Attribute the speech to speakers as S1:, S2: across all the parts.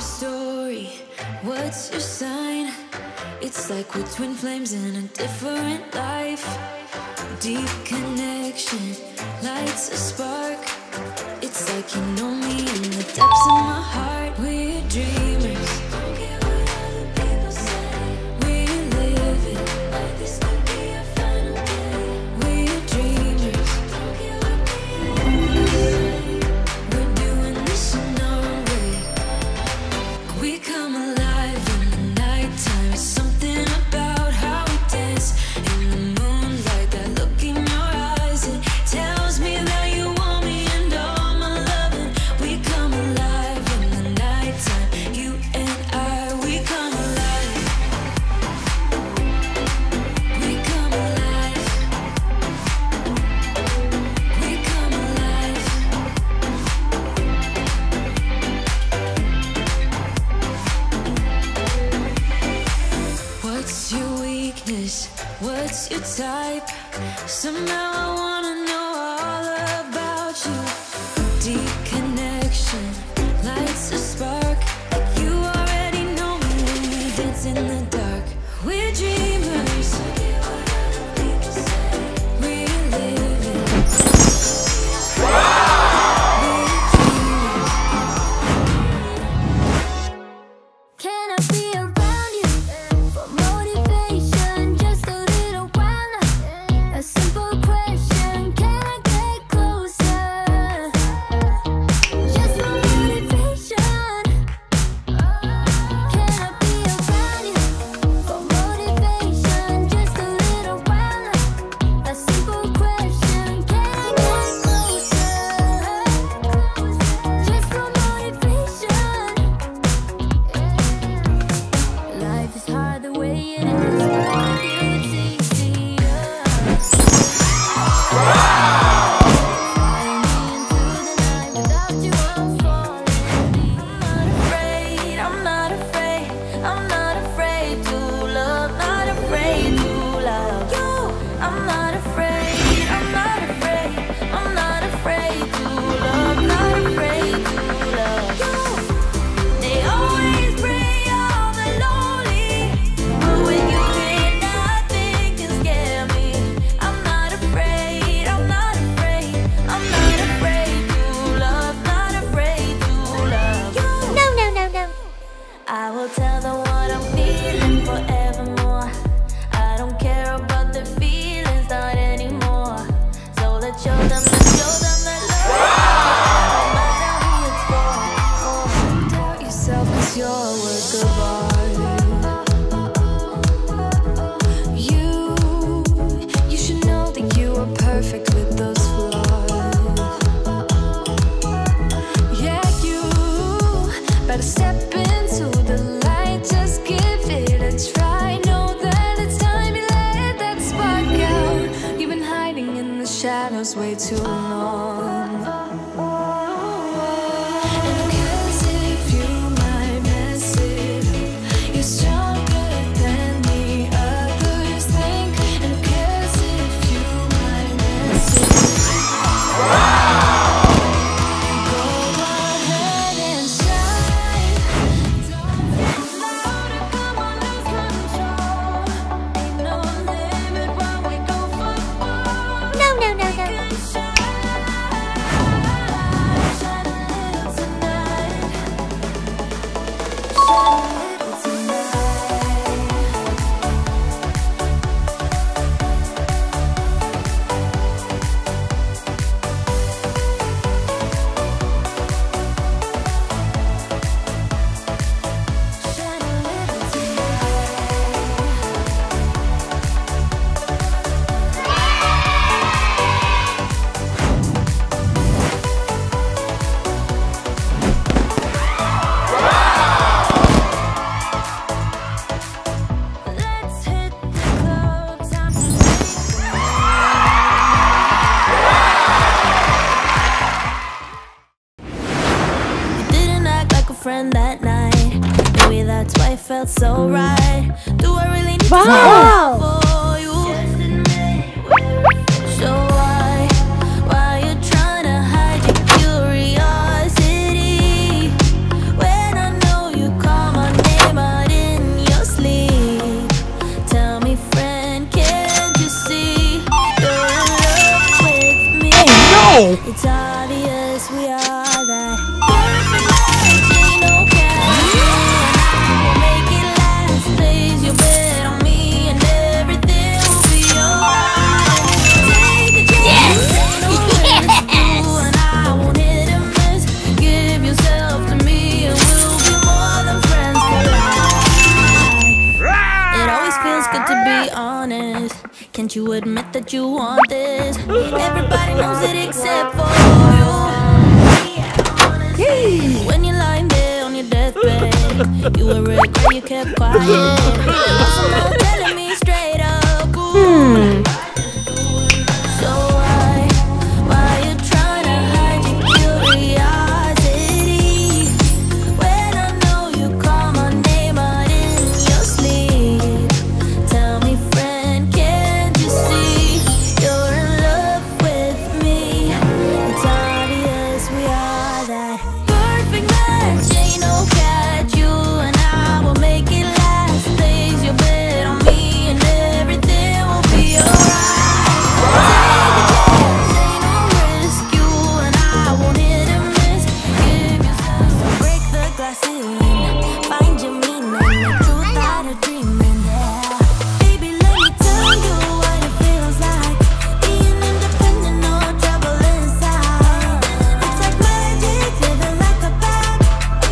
S1: story? What's your sign? It's like we're twin flames in a different life. Deep connection lights a spark. It's like you know me in the depths of my heart. We're dreamers. Don't care what other people say. We live it like this could be our final day. We're dreamers. Don't care what people say. We're doing this in our own way. We come alive in the nighttime. It's something about how we dance in the moonlight. That look in your eyes, it tells me that you want me and all my loving. We come alive in the nighttime. You and I, we come alive. We come alive. We come alive. What's your weakness? What's your type? Somehow I wanna know all about you. Deep connection lights a spark. You already know me when we dance in the dark. We're dreamers. We live it. We're dreamers.
S2: Can I be around you for motivation? Just a little while. A simple question, can I get closer? Just for motivation. Can I be around you for motivation? Just a little while. A simple question, can I get closer? Just for motivation. Life is hard the way it is, but it's easier. Flying into the night without you, I'm falling. I'm not afraid, I'm not afraid to love, not afraid to love you. I'm not afraid, I'm not afraid, I'm not afraid to love, not afraid to love you. They always pray all the lonely, but when you're here, nothing can scare me. I'm not afraid, I'm not afraid, I'm not afraid to love, not afraid to love you. No, no, no, no. I will tell them what I'm feeling forevermore. I don't care about the feelings, not anymore. So let's show them that love. No matter who it's for. Don't doubt yourself, 'cause you're a work of art. You should know that you are perfect with those flaws. Yeah, you better step into the light, just give it a try. Know that it's time you let that spark out. You've been hiding in the shadows way too long. And 'cause if you might mess it up, you're stronger than the others think. And 'cause if you might mess it up, go ahead and shine. Don't feel louder, come on, lose control. Ain't no limit when we go for more. No, no, no, no. Shine a little tonight. Shine a little tonight. Shine a little Let's hit the club, time to You didn't act like a friend that night. Maybe that's why it felt so right. Do I really need to stay up for you? Just admit so why you trying to hide your curiosity when I know you It's obvious we are that perfect match. Ain't no catch. You and I will make it last. Place your bet on me and everything will be alright. Take a chance. Ain't no risk. You and I won't hit and miss. Give yourself to me and we'll be more than friends for life. It always feels good to be honest. Can't you admit that you want this? Everybody knows it except for you. When you're lying there on your deathbed, you were regret you kept quiet. Also now telling me straight up, ooh. So why you trying to hide your curiosity? When I know you call my name out in your sleep. Tell me, friend, can't you see you're in love with me? It's obvious we are that perfect match. Ain't no catch. You and I will make it last. Place your bet on me and everything will be alright. Take a chance, ain't no risk. You and I won't hit and miss. Give yourself a break the glass ceiling. Find your meaning, the truth that you're dreaming. Yeah, baby, let me tell you what it feels like. Being independent, no trouble inside. It's like magic, living like a bag.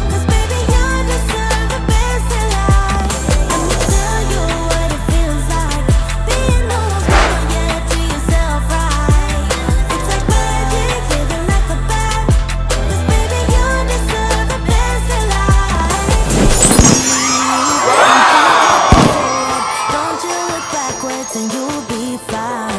S2: 'Cause baby, you deserve the best in life. Let me tell you what it feels like. Being almost gone, yeah, to yourself right. It's like magic, living like a bag. 'Cause baby, you deserve the best in life. Don't you look backwards and you'll be fine.